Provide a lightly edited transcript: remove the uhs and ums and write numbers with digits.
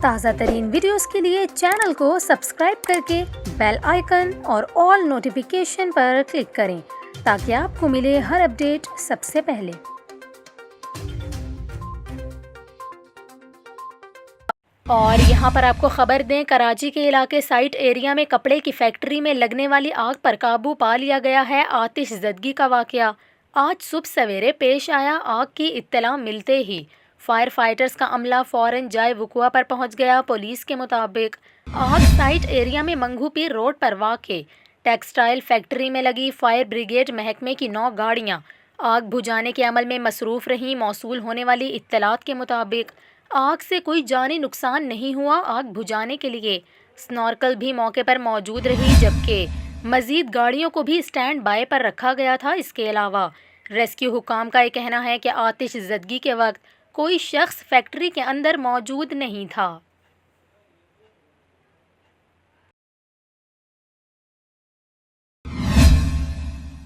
تازہ ترین ویڈیوز کے لیے چینل کو سبسکرائب کر کے بیل آئیکن اور آل نوٹیفیکیشن پر کلک کریں تاکہ آپ کو ملے ہر اپڈیٹ سب سے پہلے۔ اور یہاں پر آپ کو خبر دیں، کراچی کے علاقے سائٹ ایریا میں کپڑے کی فیکٹری میں لگنے والی آگ پر قابو پا لیا گیا ہے۔ آتش زدگی کا واقعہ آج صبح سویرے پیش آیا۔ آگ کی اطلاع ملتے ہی فائر فائٹرز کا عملہ فوراً جائے وقوع پر پہنچ گیا۔ پولیس کے مطابق آگ سائٹ ایریا میں منگو پیر روڈ پر واقع ٹیکسٹائل فیکٹری میں لگی۔ فائر بریگیڈ محکمے کی 9 گاڑیاں آگ بجھانے کے عمل میں مصروف رہیں۔ موصول ہونے والی اطلاعات کے مطابق آگ سے کوئی جانی نقصان نہیں ہوا۔ آگ بجھانے کے لیے سنورکل بھی موقع پر موجود رہی، جبکہ مزید گاڑیوں کو بھی اسٹینڈ بائی پر رکھا گیا تھا۔ اس کے علاوہ ریسکیو حکام کا یہ کہنا ہے کہ آتش زدگی کے وقت کوئی شخص فیکٹری کے اندر موجود نہیں تھا۔